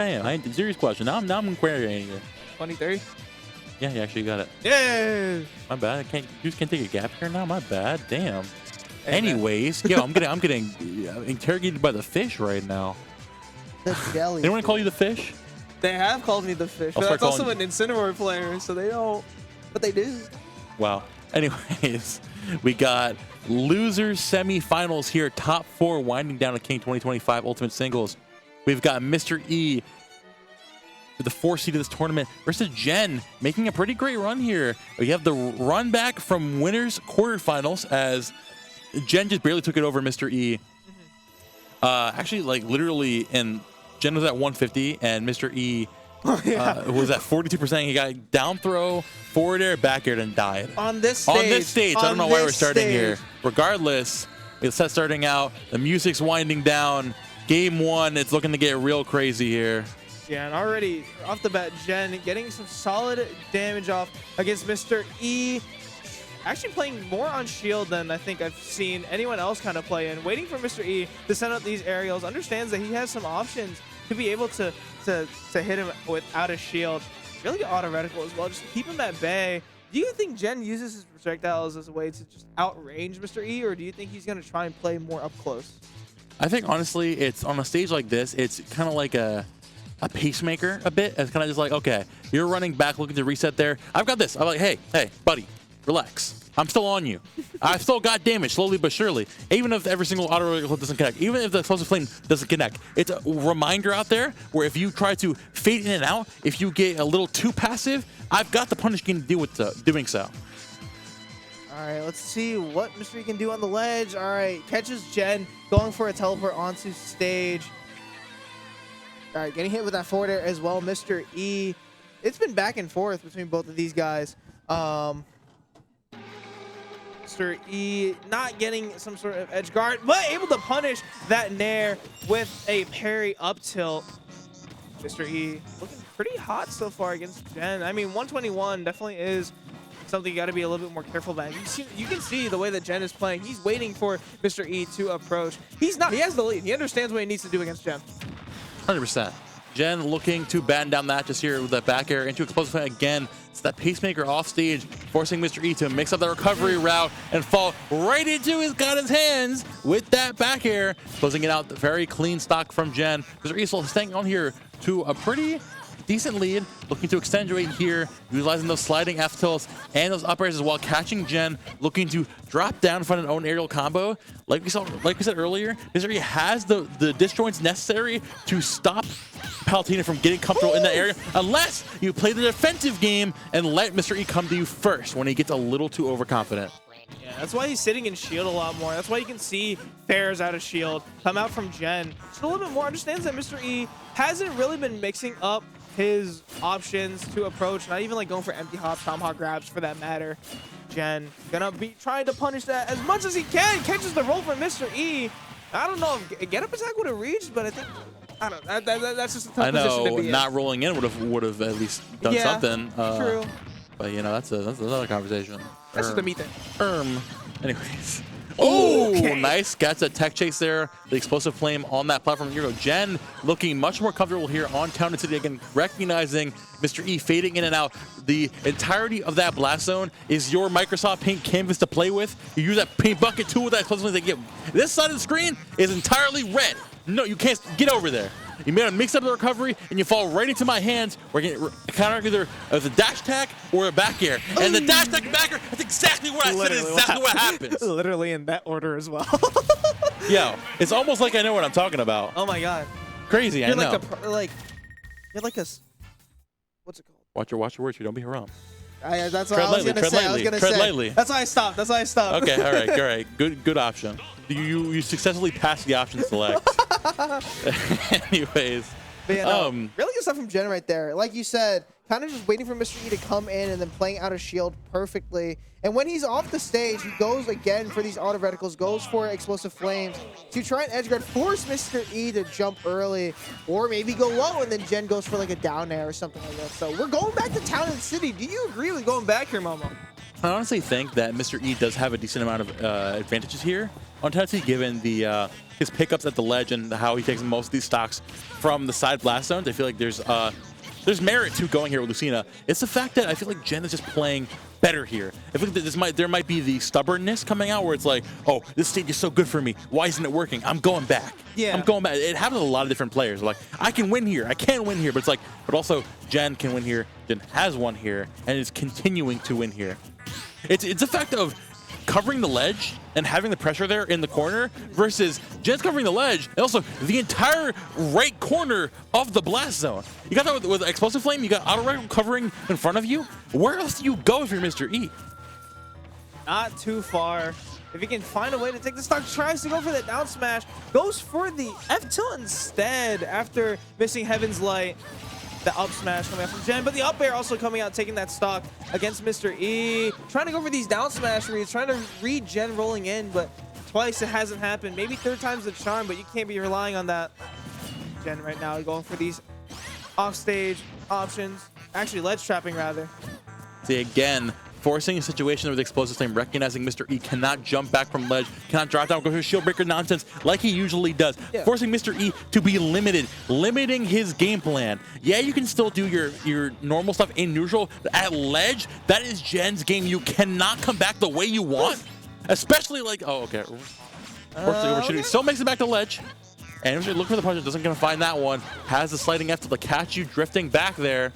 I serious question. Now I'm querying it. 23. Yeah, you actually got it. Yeah. My bad. You just can't take a gap here now. My bad. Damn. Hey, Anyways, yo, I'm getting interrogated by the fish right now. The jelly. Anyone call you the fish? They have called me the fish, I'll but start that's also calling an Incineroar player, so they don't. But they do. Wow. Anyways, we got losers semifinals here. Top 4 winding down to King 2025 Ultimate Singles. We've got Mr. E, the 4th seed of this tournament, versus Jen, making a pretty great run here. We have the run back from winners quarterfinals as Jen just barely took it over Mr. E. Actually, like literally, and Jen was at 150, and Mr. E was at 42%. He got down throw, forward air, back air, and died. On this stage. I don't know why we're starting here. Regardless, it's set starting out. The music's winding down. Game 1, it's looking to get real crazy here. Yeah, and already off the bat, Jen getting some solid damage off against Mr. E. Actually playing more on shield than I think I've seen anyone else kind of play, and waiting for Mr. E to send out these aerials. Understands that he has some options to be able to hit him without a shield. Really good auto reticle as well. Just keep him at bay. Do you think Jen uses his projectiles as a way to just outrange Mr. E, or do you think he's going to try and play more up close? I think honestly, it's on a stage like this, it's kind of like a pacemaker a bit. It's kind of just like, okay, you're running back looking to reset there. I've got this. I'm like, hey, buddy, relax. I'm still on you. I've still got damage, slowly but surely. Even if every single auto reticle doesn't connect, even if the explosive flame doesn't connect, it's a reminder out there where if you try to fade in and out, if you get a little too passive, I've got the punish game to deal with doing so. All right, let's see what Mr. E can do on the ledge. All right, catches Jen, going for a teleport onto stage. All right, getting hit with that forward air as well, Mr. E. It's been back and forth between both of these guys. Mr. E not getting some sort of edge guard, but able to punish that nair with a parry up tilt. Mr. E looking pretty hot so far against Jen. I mean, 121 definitely is something you got to be a little bit more careful about. You can see the way that Jen is playing. He's waiting for Mr. E to approach. He's not. He has the lead. He understands what he needs to do against Jen. 100%. Jen looking to batten down that just here with that back air into explosive flame again. It's that pacemaker off stage, forcing Mr. E to mix up the recovery route and fall right into his hands with that back air, closing it out. Very clean stock from Jen. Mr. E still staying on here to a pretty decent lead, looking to accentuate here, utilizing those sliding F tilts and those up airs as well, catching Jen, looking to drop down in front of an own aerial combo. Like we said earlier, Mr. E has the disjoints necessary to stop Palutena from getting comfortable in that area, unless you play the defensive game and let Mr. E come to you first when he gets a little too overconfident. Yeah, that's why he's sitting in shield a lot more. That's why you can see Fares out of shield, come out from Jen. Just a little bit more understands that Mr. E hasn't really been mixing up his options to approach, not even like going for empty hops, tomahawk grabs for that matter. Jen gonna be trying to punish that as much as he can. Catches the roll from Mr. E. I don't know if get up attack would have reached, but I think that's just a tough position to be in. Not rolling in would have at least done something. True. But you know that's another conversation. That's just a meat thing. Anyways. Oh, okay. Nice. Gets a tech chase there. The explosive flame on that platform. Here we go. Jen looking much more comfortable here on Town and City. Again, recognizing Mr. E fading in and out. The entirety of that blast zone is your Microsoft Paint canvas to play with. You use that paint bucket too with that explosive flame. This side of the screen is entirely red. No, you can't get over there. You made a mix up the recovery, and you fall right into my hands. We're getting counter either as a dash attack or a back air. And the dash attack and back air, that's exactly what I said. Is exactly what happens. Literally in that order as well. Yo, it's almost like I know what I'm talking about. Oh my god. Crazy, I know. You're like a what's it called? Watch your words here. Don't be haram. That's what I was gonna say. Tread lightly. That's why I stopped. Okay, all right. Good option. You successfully passed the option select. Anyways. But yeah, no, really good stuff from Jen right there. Like you said, kind of just waiting for Mr. E to come in and then playing out of shield perfectly. And when he's off the stage, he goes again for these auto reticles, goes for explosive flames to try and edge guard, force Mr. E to jump early, or maybe go low, and then Jen goes for like a down air or something like that. So we're going back to Town and City. Do you agree with going back here, Momo? I honestly think that Mr. E does have a decent amount of advantages here on Town City, given the his pickups at the ledge and how he takes most of these stocks from the side blast zones, I feel like there's merit to going here with Lucina. It's the fact that I feel like Jen is just playing better here. I think that there might be the stubbornness coming out where it's like, oh, this stage is so good for me. Why isn't it working? I'm going back. Yeah. I'm going back. It happens to a lot of different players. Like, I can win here. I can win here. But it's like, but also Jen can win here. Jen has won here and is continuing to win here. It's a fact of covering the ledge and having the pressure there in the corner versus Jen's covering the ledge and also the entire right corner of the blast zone. You got that with Explosive Flame, you got auto right covering in front of you. Where else do you go if you're Mr. E? Not too far. If he can find a way to take the stock, tries to go for that down smash, goes for the F tilt instead after missing Heaven's Light. The up smash coming out from Jen, but the up air also coming out, taking that stock against Mr. E. Trying to go for these down smash reads, trying to read Jen rolling in, but twice it hasn't happened. Maybe third time's the charm, but you can't be relying on that. Jen right now going for these offstage options. Actually, ledge trapping rather. See, again, forcing a situation with Explosive Flame, recognizing Mr. E cannot jump back from ledge, cannot drop down, go for shield breaker nonsense like he usually does. Yeah. Forcing Mr. E to be limited, limiting his game plan. Yeah, you can still do your normal stuff in neutral. At ledge, that is Jen's game. You cannot come back the way you want. Especially like, oh, okay. Okay. Still makes it back to ledge. And if you look for the punch, doesn't gonna find that one. Has the sliding F to catch you drifting back there.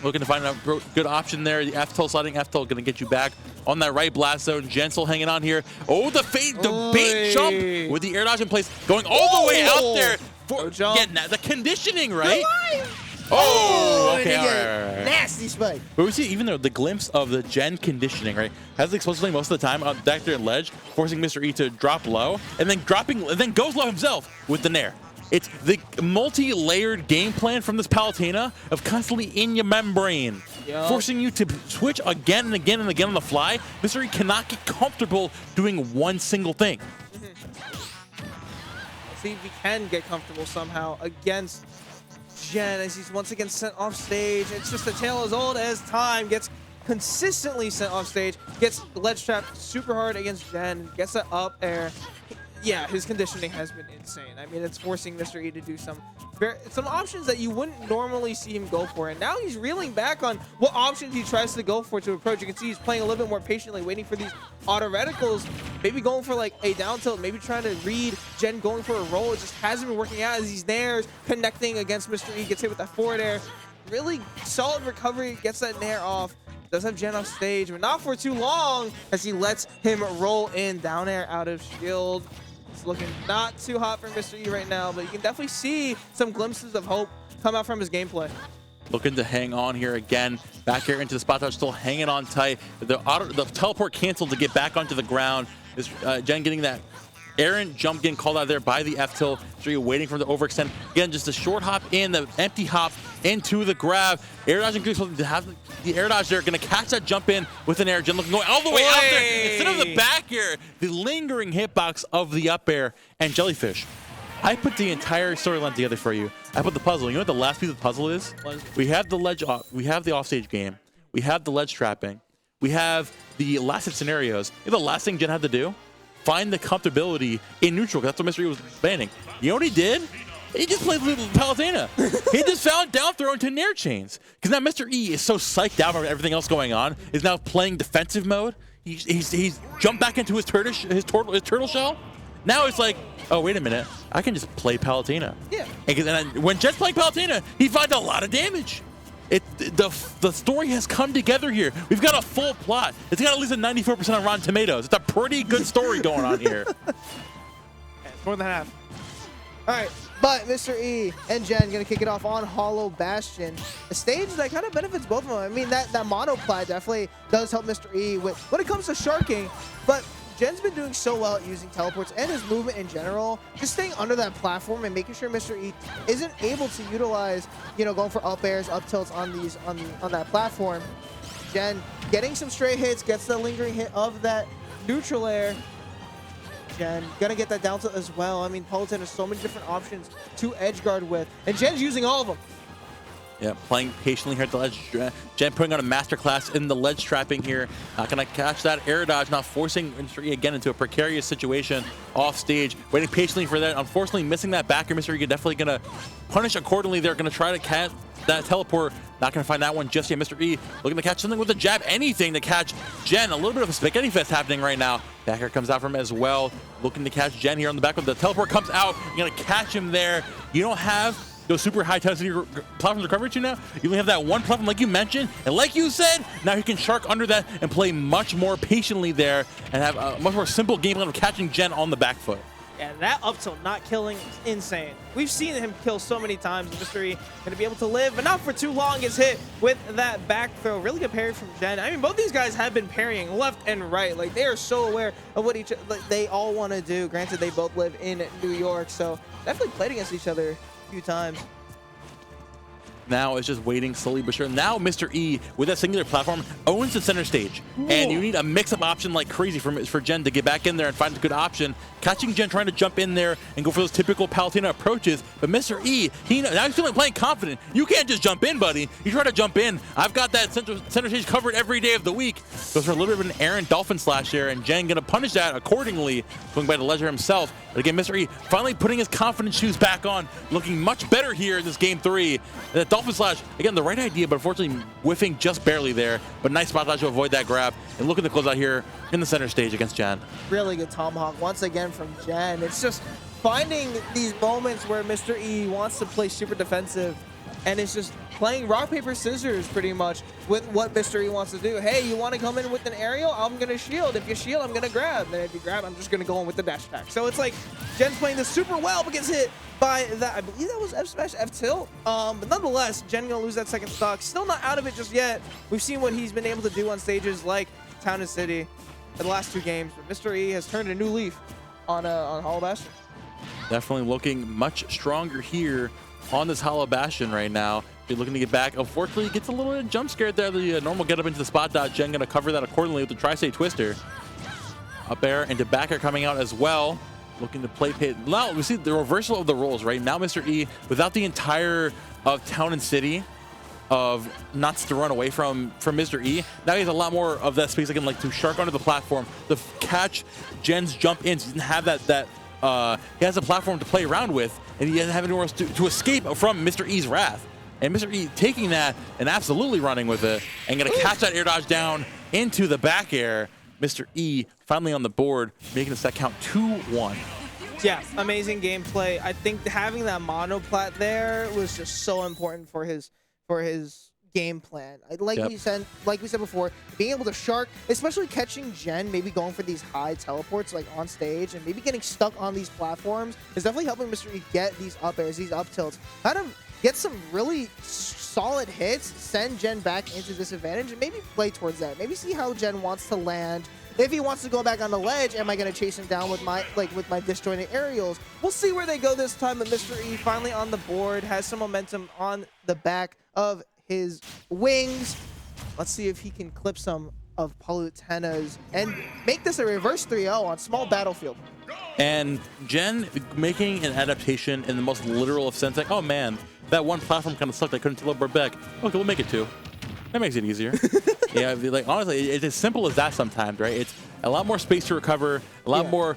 Looking to find a good option there. The F-tilt, sliding F-tilt, going to get you back on that right blast zone. Jen still hanging on here. Oh, the bait jump with the air dodge in place. Going all the way out there. For getting that. The conditioning, right? Oh, okay. All right. Nasty spike. But we see even though the glimpse of the Jen conditioning, right? Has the explosive flame most of the time on back there at ledge, forcing Mr. E to drop low, and then goes low himself with the nair. It's the multi-layered game plan from this Palutena of constantly in your membrane, forcing you to switch again and again and again on the fly. Mr. E cannot get comfortable doing one single thing. See if he can get comfortable somehow against Jen as he's once again sent off stage. It's just a tale as old as time. Gets consistently sent off stage, gets ledge trapped super hard against Jen, gets that up air. Yeah, his conditioning has been insane. I mean, it's forcing Mr. E to do some options that you wouldn't normally see him go for. And now he's reeling back on what options he tries to go for to approach. You can see he's playing a little bit more patiently, waiting for these auto reticles, maybe going for like a down tilt, maybe trying to read Jen going for a roll. It just hasn't been working out as these nairs connecting against Mr. E. Gets hit with that forward air. Really solid recovery, gets that nair off. Does have Jen off stage, but not for too long as he lets him roll in. Down air out of shield. It's looking not too hot for Mr. E right now, but you can definitely see some glimpses of hope come out from his gameplay. Looking to hang on here again. Back here into the spot touch, still hanging on tight. The teleport canceled to get back onto the ground. Is Jen getting that errant jump getting called out there by the F-tilt. So waiting for the overextend. Again, just a short hop in, the empty hop into the grab. Air dodging to have the air dodge there. Going to catch that jump in with an air. Jen looking going all the way out there. Instead of the back air, the lingering hitbox of the up air and Jellyfish. I put the entire storyline together for you. I put the puzzle. You know what the last piece of the puzzle is? We have the ledge off. We have the offstage game. We have the ledge trapping. We have the last of scenarios. You know the last thing Jen had to do? Find the comfortability in neutral. That's what Mr. E was banning. You know what he did? He just played with Palutena. He just found down throw into nair chains. Because now Mr. E is so psyched out about everything else going on. Is now playing defensive mode. He's jumped back into his turtle shell. Now it's like, oh, wait a minute. I can just play Palutena. Yeah. And when Jet's playing Palutena, he finds a lot of damage. The story has come together here. We've got a full plot. It's got at least a 94% on Rotten Tomatoes. It's a pretty good story going on here. It's more than half. All right, but Mr. E and Jen gonna kick it off on Hollow Bastion, a stage that kind of benefits both of them. I mean, that monoplat definitely does help Mr. E when it comes to sharking, but Jen's been doing so well at using teleports and his movement in general, just staying under that platform and making sure Mr. E isn't able to utilize, going for up airs, up tilts on that platform. Jen getting some straight hits, gets the lingering hit of that neutral air. Jen gonna get that down tilt as well. I mean, Palutena has so many different options to edge guard with, and Jen's using all of them. Yeah, playing patiently here at the ledge. Jen putting on a masterclass in the ledge trapping here. Not going to catch that air dodge, not forcing Mr. E again into a precarious situation off stage. Waiting patiently for that. Unfortunately, missing that backer. Mr. E definitely going to punish accordingly. They're going to try to catch that teleport. Not going to find that one just yet. Mr. E looking to catch something with a jab. Anything to catch Jen. A little bit of a spaghetti fest happening right now. Backer comes out from him as well. Looking to catch Jen here on the back with the teleport comes out. You're going to catch him there. You don't have those super high intensity platforms to cover to now. You only have that one platform like you mentioned, and like you said, now he can shark under that and play much more patiently there and have a much more simple game plan of catching Jen on the back foot. Yeah, that up tilt not killing is insane. We've seen him kill so many times. Mr. E going to be able to live, but not for too long. Gets hit with that back throw. Really good parry from Jen. I mean, both these guys have been parrying left and right. Like, they are so aware of what they all want to do. Granted, they both live in New York, so definitely played against each other a few times. Now it's just waiting slowly but sure. Now Mr. E, with that singular platform, owns the center stage. Ooh. And you need a mix-up option like crazy for Jen to get back in there and find a good option. Catching Jen trying to jump in there and go for those typical Palutena approaches. But Mr. E, now he's feeling playing confident. You can't just jump in, buddy. You try to jump in. I've got that center stage covered every day of the week. Goes for a little bit of an Aaron Dolphin slash there, and Jen going to punish that accordingly, going by the ledger himself. But again, Mr. E finally putting his confidence shoes back on, looking much better here in this game 3. And that Dolphin slash, again, the right idea, but unfortunately whiffing just barely there. But nice spot dodge to avoid that grab. And looking to close out here in the center stage against Jen. Really good tomahawk once again from Jen. It's just finding these moments where Mr. E wants to play super defensive, and it's just playing rock, paper, scissors pretty much with what Mr. E wants to do. Hey, you want to come in with an aerial? I'm going to shield. If you shield, I'm going to grab. Then if you grab, I'm just going to go in with the dash attack. So it's like Jen's playing this super well, but gets hit by that. I believe that was F smash, F tilt. But nonetheless, Jen going to lose that second stock. Still not out of it just yet. We've seen what he's been able to do on stages like Town and City in the last 2 games. But Mr. E has turned a new leaf on Hollow Bastion. Definitely looking much stronger here on this Hollow Bastion right now. You're looking to get back. Unfortunately, gets a little bit of jump scared there. The normal get up into the spot dodge. Jen going to cover that accordingly with the tri-state twister. Up air into back air coming out as well. Looking to play pit. Now we see the reversal of the roles right now. Mr. E, without the entire of Town and City of nuts to run away from Mr. E. Now he has a lot more of that space again, like to shark onto the platform, to catch Jen's jump in. So he doesn't have that he has a platform to play around with, and he doesn't have anywhere else to escape from Mr. E's wrath. And Mr. E taking that and absolutely running with it and going to catch that air dodge down into the back air. Mr. E finally on the board, making the set count 2-1. Yeah, amazing gameplay. I think having that mono plat there was just so important for his game plan. Like we said before, being able to shark, especially catching Jen, maybe going for these high teleports like on stage and maybe getting stuck on these platforms is definitely helping Mr. E get these up airs, these up tilts. Kind of get some really solid hits, send Jen back into disadvantage, and maybe play towards that. Maybe see how Jen wants to land. If he wants to go back on the ledge, am I going to chase him down with my disjointed aerials? We'll see where they go this time, but Mr. E finally on the board, has some momentum on the back of his wings. Let's see if he can clip some of Palutena's and make this a reverse 3-0 on small battlefield. And Jen making an adaptation in the most literal of sense, like, oh man, that one platform kind of sucked, I couldn't teleport back. Okay, we'll make it 2. That makes it easier. Yeah, like honestly, it's as simple as that sometimes, right? It's a lot more space to recover, a lot more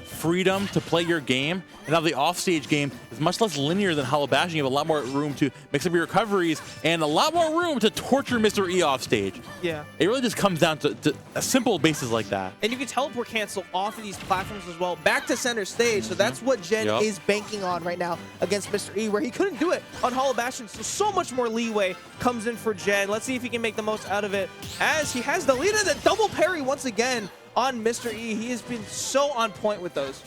freedom to play your game. And now the offstage game is much less linear than Hollow Bastion. You have a lot more room to mix up your recoveries and a lot more room to torture Mr. E offstage. Yeah. It really just comes down to a simple basis like that. And you can teleport cancel off of these platforms as well, back to center stage. So that's what Jen is banking on right now against Mr. E, where he couldn't do it on Hollow Bastion. So much more leeway comes in for Jen. Let's see if he can make the most out of it, as he has the lead in the double parry once again on Mr. E. He has been so on point with those.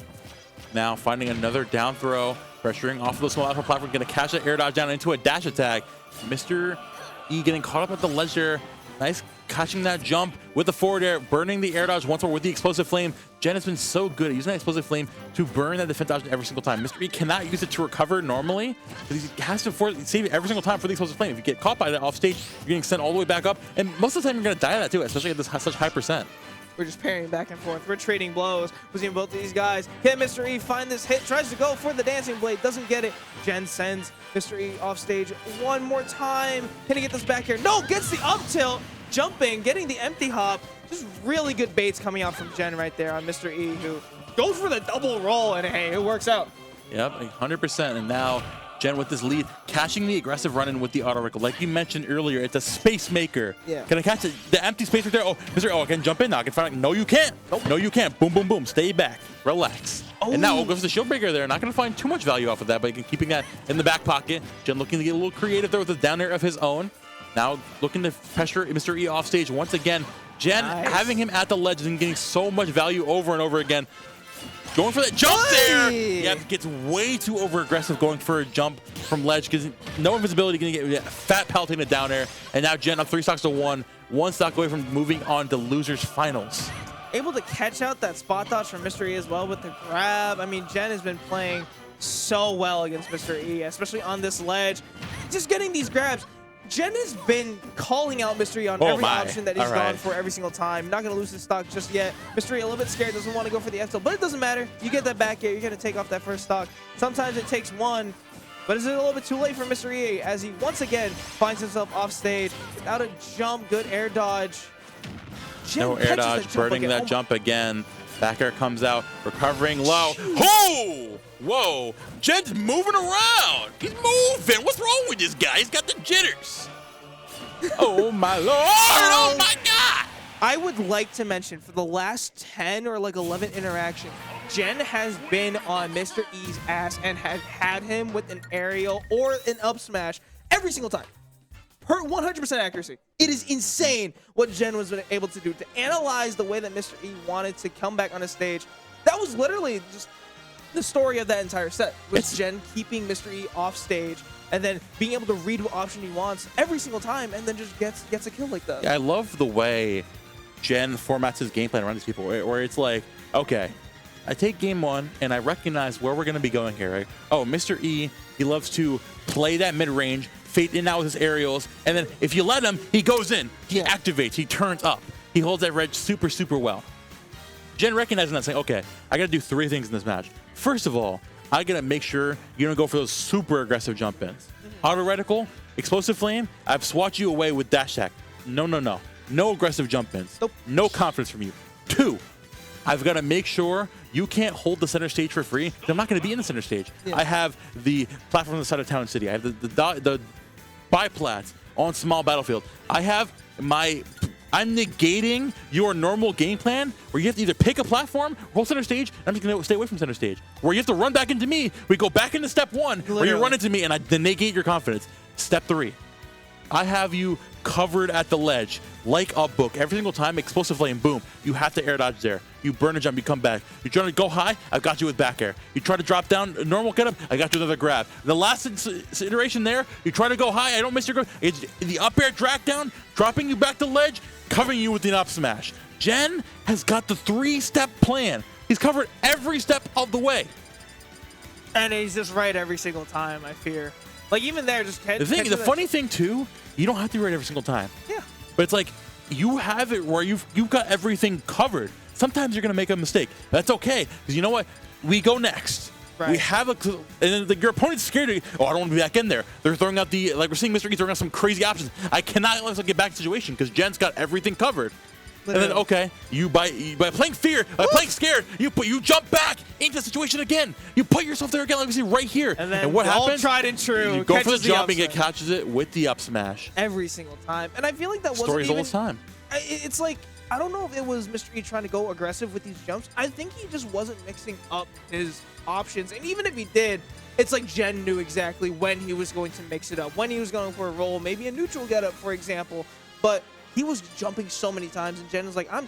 Now finding another down throw, pressuring off of the small alpha platform, going to catch that air dodge down into a dash attack. Mr. E getting caught up at the ledge there. Nice catching that jump with the forward air, burning the air dodge once more with the explosive flame. Jen has been so good at using that explosive flame to burn that defense dodge every single time. Mr. E cannot use it to recover normally, because he has to save it every single time for the explosive flame. If you get caught by that off stage, you're getting sent all the way back up, and most of the time you're going to die of that too, especially at this such high percent. We're just parrying back and forth. We're trading blows between both of these guys. Can Mr. E find this hit? Tries to go for the dancing blade. Doesn't get it. Jen sends Mr. E off stage one more time. Can he get this back here? No, gets the up tilt. Jumping, getting the empty hop. Just really good baits coming out from Jen right there on Mr. E, who goes for the double roll, and hey, it works out. Yep, 100%. And now Jen with this lead, catching the aggressive run-in with the auto recall. Like you mentioned earlier, it's a space maker. Yeah. Can I catch it? The empty space right there? Oh, Mr. Oh, I can jump in now. I can find it. No, you can't. Nope. No, you can't. Boom, boom, boom. Stay back. Relax. Oh. And now goes the shield breaker there. Not going to find too much value off of that, but keeping that in the back pocket. Jen looking to get a little creative there with a down air of his own. Now looking to pressure Mr. E off stage once again. Jen having him at the ledge and getting so much value over and over again. Going for that jump there. Yeah, gets way too over aggressive going for a jump from ledge because no invisibility, going to get fat Palutena down air. And now Jen up 3 stocks to 1. 1 stock away from moving on to losers finals. Able to catch out that spot dodge from Mr. E as well with the grab. I mean, Jen has been playing so well against Mr. E, especially on this ledge. Just getting these grabs. Jen has been calling out Mr. E on every option that he's gone for every single time. Not going to lose his stock just yet. Mr. E a little bit scared, doesn't want to go for the F tilt, but it doesn't matter. You get that back air, you're going to take off that first stock. Sometimes it takes one, but is it a little bit too late for Mr. E as he once again finds himself off stage without a jump, good air dodge. Jen no air dodge, burning that jump again. Back air comes out, recovering low. Oh! Whoa! Jen's moving around. He's moving. What's wrong with this guy? He's got the jitters. Oh my lord! Oh my god! I would like to mention for the last 10 or like 11 interactions, Jen has been on Mr. E's ass and has had him with an aerial or an up smash every single time. Her 100% accuracy. It is insane what Jen was able to do to analyze the way that Mr. E wanted to come back on a stage. That was literally just the story of that entire set, was Jen keeping Mr. E off stage and then being able to read what option he wants every single time and then just gets a kill like that. Yeah, I love the way Jen formats his game plan around these people, where it's like, okay, I take game 1 and I recognize where we're going to be going here, right? Oh, Mr. E, he loves to play that mid-range, fade in and out with his aerials, and then if you let him, he goes in, he activates, he turns up, he holds that red super, super well. Jen recognizing that, saying, okay, I got to do 3 things in this match. First of all, I got to make sure you don't go for those super aggressive jump ins. Auto reticle, explosive flame, I've swatted you away with dash attack. No, no, no. No aggressive jump ins. Nope. No confidence from you. 2, I've got to make sure you can't hold the center stage for free. I'm not going to be in the center stage. I have the platform on the side of town city. I have the biplats on small battlefield. I have I'm negating your normal game plan where you have to either pick a platform or hold center stage. I'm just going to stay away from center stage. Where you have to run back into me. We go back into step 1 where you run into me and I negate your confidence. Step 3, I have you covered at the ledge like a book. Every single time, explosive flame, boom. You have to air dodge there. You burn a jump, you come back. You try to go high, I've got you with back air. You try to drop down, normal get up, I got you with another grab. The last iteration there, you try to go high, I don't miss your grab. It's the up air drag down, dropping you back to ledge, covering you with the up smash. Jen has got the 3-step plan. He's covered every step of the way. And he's just right every single time, I fear. Like, even there, just the funny thing, too, you don't have to be right every single time. Yeah. But it's like, you have it where you've got everything covered. Sometimes you're going to make a mistake. That's okay. Because you know what? We go next. Right. We have and then your opponent's scared. Oh, I don't want to be back in there. They're throwing out like we're seeing Mr. E throwing out some crazy options. I cannot let us get back in the situation because Jen's got everything covered. Literally. And then, okay, you by playing fear, by playing scared, you jump back into the situation again. You put yourself there again, like we see right here. And what happens? All tried and true. You go for the jump and it catches it with the up smash. Every single time. And I feel like that wasn't Stories all the time. It's like, I don't know if it was Mr. E trying to go aggressive with these jumps. I think he just wasn't mixing up his options. And even if he did, it's like Jen knew exactly when he was going to mix it up, when he was going for a roll, maybe a neutral getup, for example. But he was jumping so many times, and Jen was like, I'm